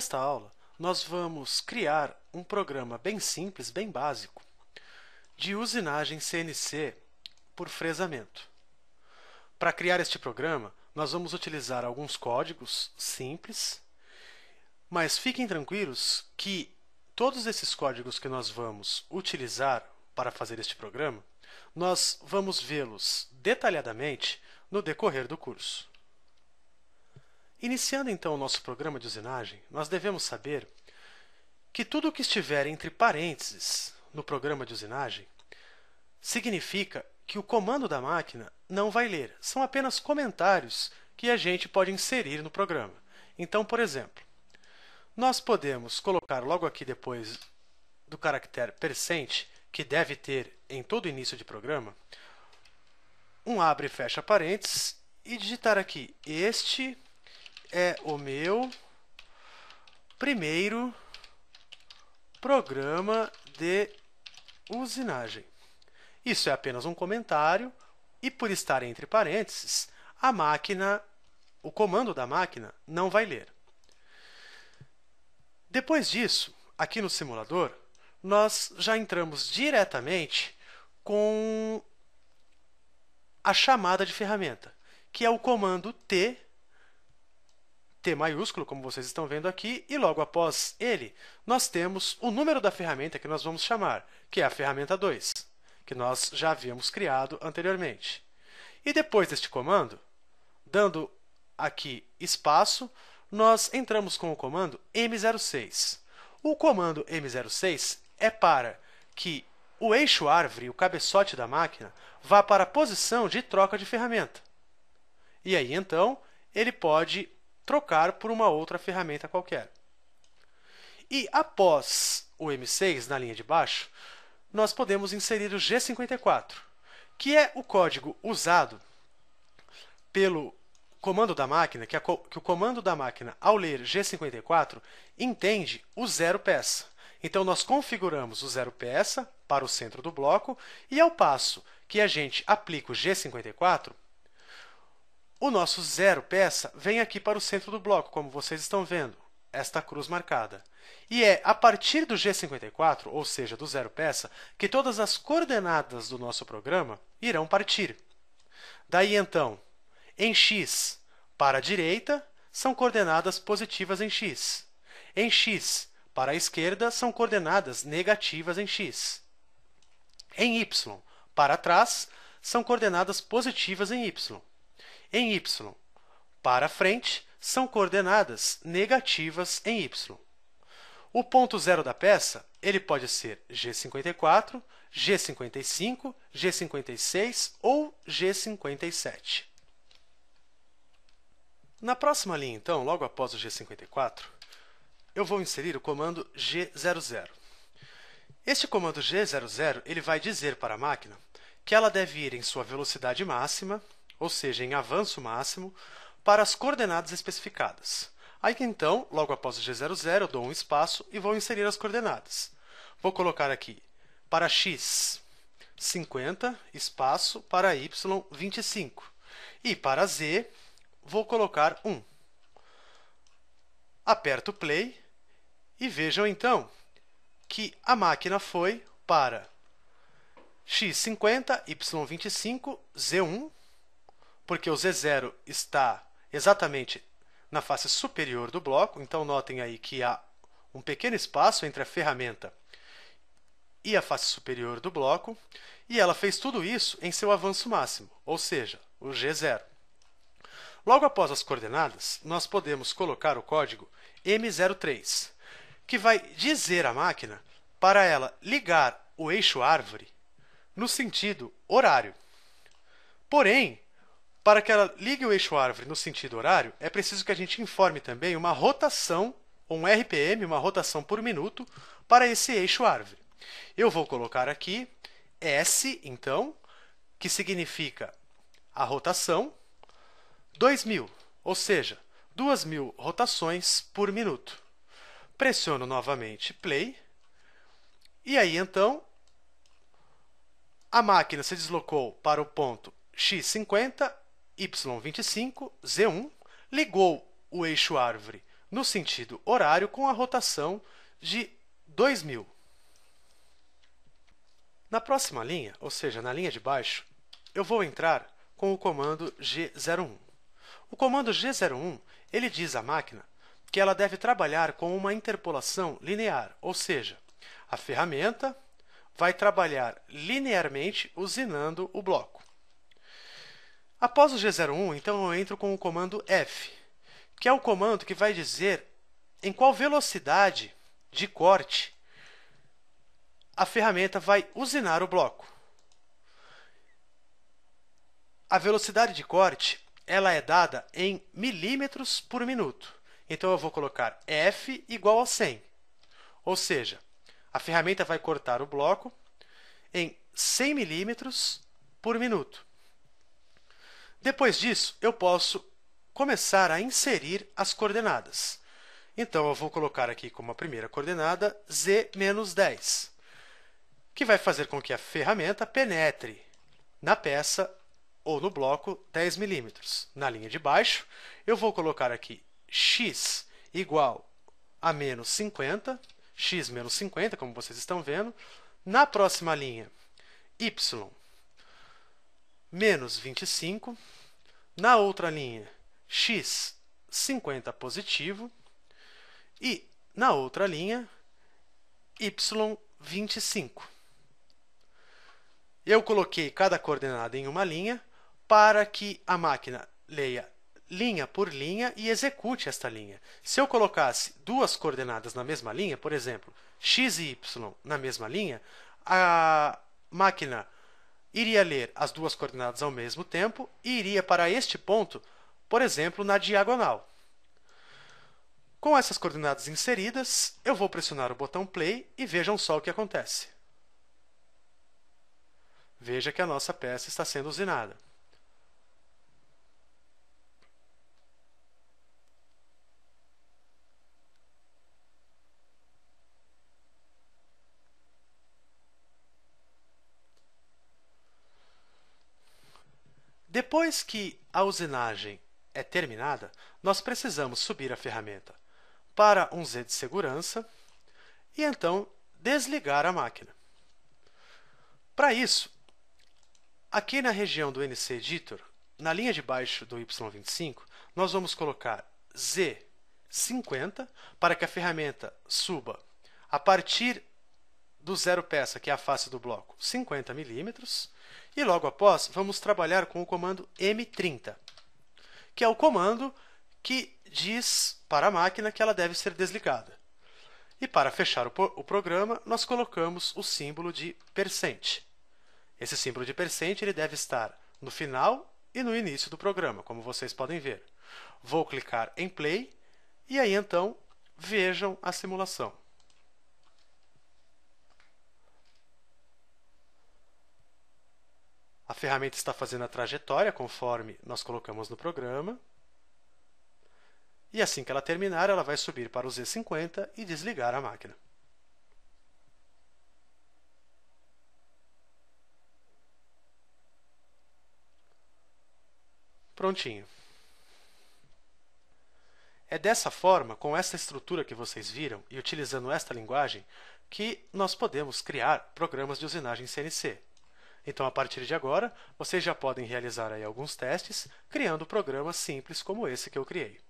Nesta aula, nós vamos criar um programa bem simples, bem básico, de usinagem CNC por fresamento. Para criar este programa, nós vamos utilizar alguns códigos simples, mas fiquem tranquilos que todos esses códigos que nós vamos utilizar para fazer este programa, nós vamos vê-los detalhadamente no decorrer do curso. Iniciando então o nosso programa de usinagem, nós devemos saber que tudo o que estiver entre parênteses no programa de usinagem significa que o comando da máquina não vai ler. São apenas comentários que a gente pode inserir no programa. Então, por exemplo, nós podemos colocar logo aqui depois do caractere percent, que deve ter em todo início de programa, um abre e fecha parênteses e digitar aqui: este é o meu primeiro programa de usinagem. Isso é apenas um comentário e, por estar entre parênteses, o comando da máquina não vai ler. Depois disso, aqui no simulador, nós já entramos diretamente com a chamada de ferramenta, que é o comando T maiúsculo, como vocês estão vendo aqui, e logo após ele, nós temos o número da ferramenta que nós vamos chamar, que é a ferramenta 2, que nós já havíamos criado anteriormente. E depois deste comando, dando aqui espaço, nós entramos com o comando M06. O comando M06 é para que o eixo árvore, o cabeçote da máquina, vá para a posição de troca de ferramenta. E aí, então, ele pode trocar por uma outra ferramenta qualquer. E após o M6, na linha de baixo, nós podemos inserir o G54, que é o código usado pelo comando da máquina, que o comando da máquina, ao ler G54, entende o zero peça. Então, nós configuramos o zero peça para o centro do bloco, e ao passo que a gente aplica o G54, o nosso zero peça vem aqui para o centro do bloco, como vocês estão vendo, esta cruz marcada. E é a partir do G54, ou seja, do zero peça, que todas as coordenadas do nosso programa irão partir. Daí, então, em x para a direita, são coordenadas positivas em x. Em x para a esquerda, são coordenadas negativas em x. Em y para trás, são coordenadas positivas em y. Em y para frente, são coordenadas negativas em y. O ponto zero da peça, ele pode ser G54, G55, G56 ou G57. Na próxima linha, então, logo após o G54, eu vou inserir o comando G00. Este comando G00 ele vai dizer para a máquina que ela deve ir em sua velocidade máxima, ou seja, em avanço máximo, para as coordenadas especificadas. Aí, então, logo após o G00, eu dou um espaço e vou inserir as coordenadas. Vou colocar aqui para x, 50, espaço, para y, 25. E para z, vou colocar 1. Aperto play e vejam, então, que a máquina foi para x50, y25, z1, porque o Z0 está exatamente na face superior do bloco. Então, notem aí que há um pequeno espaço entre a ferramenta e a face superior do bloco, e ela fez tudo isso em seu avanço máximo, ou seja, o G0. Logo após as coordenadas, nós podemos colocar o código M03, que vai dizer à máquina para ela ligar o eixo árvore no sentido horário. Porém, para que ela ligue o eixo árvore no sentido horário, é preciso que a gente informe também uma rotação, ou um RPM, uma rotação por minuto, para esse eixo árvore. Eu vou colocar aqui S, então, que significa a rotação, 2000, ou seja, 2000 rotações por minuto. Pressiono novamente play, e aí, então, a máquina se deslocou para o ponto x50, y25, z1, ligou o eixo árvore no sentido horário com a rotação de 2000. Na próxima linha, ou seja, na linha de baixo, eu vou entrar com o comando G01. O comando G01, ele diz à máquina que ela deve trabalhar com uma interpolação linear, ou seja, a ferramenta vai trabalhar linearmente usinando o bloco. Após o G01, então eu entro com o comando F, que é o comando que vai dizer em qual velocidade de corte a ferramenta vai usinar o bloco. A velocidade de corte ela é dada em milímetros por minuto. Então eu vou colocar F igual a 100. Ou seja, a ferramenta vai cortar o bloco em 100 milímetros por minuto. Depois disso, eu posso começar a inserir as coordenadas. Então eu vou colocar aqui como a primeira coordenada Z-10, que vai fazer com que a ferramenta penetre na peça ou no bloco 10 milímetros. Na linha de baixo, eu vou colocar aqui x igual a menos 50, x menos 50, como vocês estão vendo. Na próxima linha, y menos 25. Na outra linha, x 50 positivo. E na outra linha, y 25. Eu coloquei cada coordenada em uma linha para que a máquina leia linha por linha e execute esta linha. Se eu colocasse duas coordenadas na mesma linha, por exemplo, x e y na mesma linha, a máquina iria ler as duas coordenadas ao mesmo tempo e iria para este ponto, por exemplo, na diagonal. Com essas coordenadas inseridas, eu vou pressionar o botão play e vejam só o que acontece. Veja que a nossa peça está sendo usinada. Depois que a usinagem é terminada, nós precisamos subir a ferramenta para um Z de segurança e então desligar a máquina. Para isso, aqui na região do NC Editor, na linha de baixo do Y25, nós vamos colocar Z50 para que a ferramenta suba a partir do zero peça, que é a face do bloco, 50 milímetros. E logo após, vamos trabalhar com o comando M30, que é o comando que diz para a máquina que ela deve ser desligada. E para fechar o programa, nós colocamos o símbolo de %. Esse símbolo de % ele deve estar no final e no início do programa, como vocês podem ver. Vou clicar em Play e aí então vejam a simulação. A ferramenta está fazendo a trajetória conforme nós colocamos no programa. E assim que ela terminar, ela vai subir para o Z50 e desligar a máquina. Prontinho. É dessa forma, com essa estrutura que vocês viram e utilizando esta linguagem, que nós podemos criar programas de usinagem CNC. Então, a partir de agora, vocês já podem realizar aí alguns testes, criando programas simples como esse que eu criei.